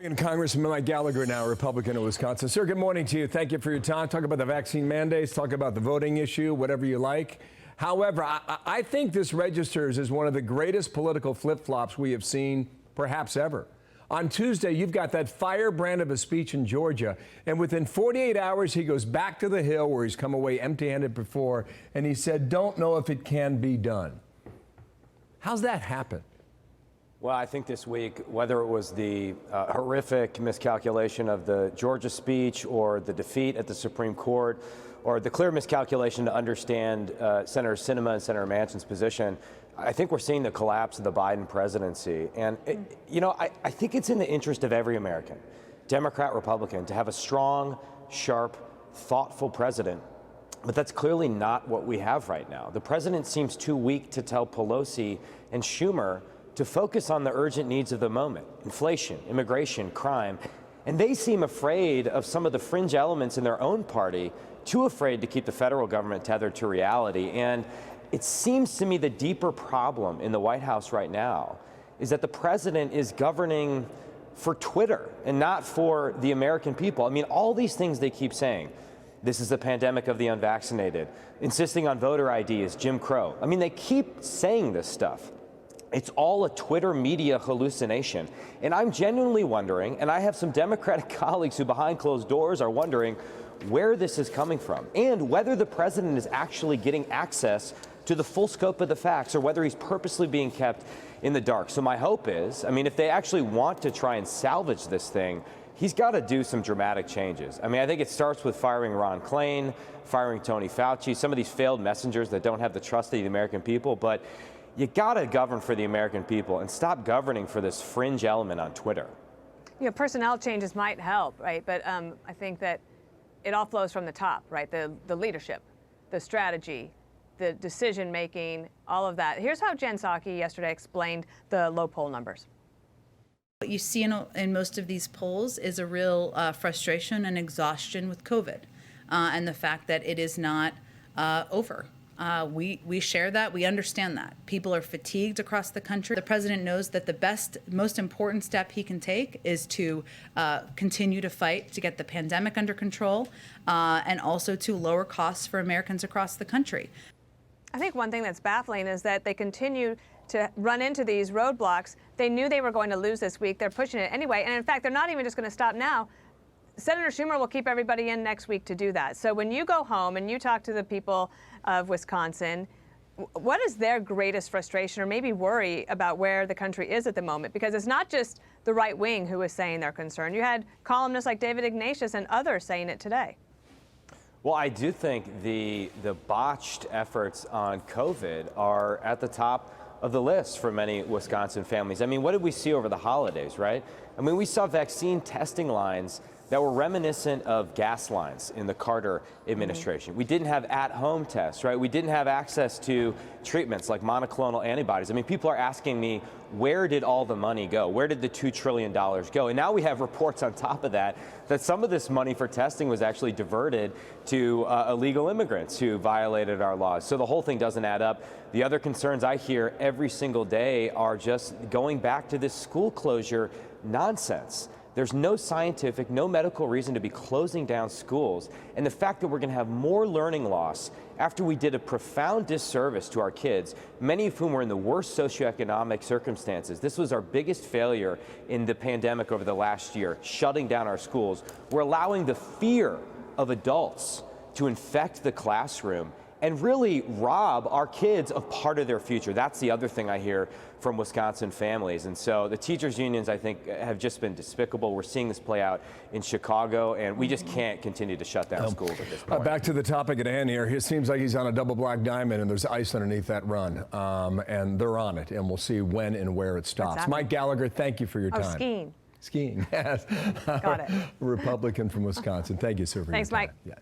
And Congressman Mike Gallagher, now Republican of Wisconsin. Sir, good morning to you. Thank you for your time. Talk about the vaccine mandates, talk about the voting issue, whatever you like. However, I think this registers as one of the greatest political flip-flops we have seen perhaps ever. On Tuesday, you've got that firebrand of a speech in Georgia, and within 48 hours, he goes back to the Hill where he's come away empty-handed before, and he said, "Don't know if it can be done." How's that happen? Well, I think this week, whether it was the horrific miscalculation of the Georgia speech or the defeat at the Supreme Court or the clear miscalculation to understand Senator Sinema and Senator Manchin's position, I think we're seeing the collapse of the Biden presidency. And, I think it's in the interest of every American, Democrat, Republican, to have a strong, sharp, thoughtful president. But that's clearly not what we have right now. The president seems too weak to tell Pelosi and Schumer to focus on the urgent needs of the moment: inflation, immigration, crime. And they seem afraid of some of the fringe elements in their own party, too afraid to keep the federal government tethered to reality. And it seems to me the deeper problem in the White House right now is that the president is governing for Twitter and not for the American people. I mean, all these things they keep saying. This is the pandemic of the unvaccinated. Insisting on voter ID is Jim Crow. I mean, they keep saying this stuff. It's all a Twitter media hallucination. And I'm genuinely wondering, and I have some Democratic colleagues who behind closed doors are wondering where this is coming from and whether the president is actually getting access to the full scope of the facts or whether he's purposely being kept in the dark. So my hope is, I if they actually want to try and salvage this thing, he's got to do some dramatic changes. I think it starts with firing Ron Klain, firing Tony Fauci, some of these failed messengers that don't have the trust of the American people. But you got to govern for the American people and stop governing for this fringe element on Twitter. Personnel changes might help, right? But I think that it all flows from the top, right? The leadership, the strategy, the decision making, all of that. Here's how Jen Psaki yesterday explained the low poll numbers. What you see in most of these polls is a real frustration and exhaustion with COVID and the fact that it is not over. We share that. We understand that. People are fatigued across the country. The president knows that the most important step he can take is to continue to fight to get the pandemic under control and also to lower costs for Americans across the country. I think one thing that's baffling is that they continue to run into these roadblocks. They knew they were going to lose this week. They're pushing it anyway. And in fact, they're not even just going to stop now. Senator Schumer will keep everybody in next week to do that. So when you go home and you talk to the people of Wisconsin, what is their greatest frustration or maybe worry about where the country is at the moment? Because it's not just the right wing who is saying they're concerned. You had columnists like David Ignatius and others saying it today. Well, I do think the botched efforts on COVID are at the top of the list for many Wisconsin families. What did we see over the holidays, right? We saw vaccine testing lines that were reminiscent of gas lines in the Carter administration. We didn't have at-home tests, right? We didn't have access to treatments like monoclonal antibodies. People are asking me, where did all the money go? Where did the $2 trillion go? And now we have reports on top of that some of this money for testing was actually diverted to illegal immigrants who violated our laws. So the whole thing doesn't add up. The other concerns I hear every single day are just going back to this school closure nonsense. There's no scientific, no medical reason to be closing down schools. And the fact that we're going to have more learning loss after we did a profound disservice to our kids, many of whom were in the worst socioeconomic circumstances. This was our biggest failure in the pandemic over the last year, shutting down our schools. We're allowing the fear of adults to infect the classroom and really rob our kids of part of their future. That's the other thing I hear from Wisconsin families. And so the teachers' unions, I think, have just been despicable. We're seeing this play out in Chicago, and we just can't continue to shut down schools at this point. Back to the topic at hand here. It seems like he's on a double black diamond, and there's ice underneath that run. And they're on it, and we'll see when and where it stops. Exactly. Mike Gallagher, thank you for your time. Skiing. Skiing, yes. Got it. Republican from Wisconsin. Thank you, sir, for Thanks, your time. Mike. Yeah.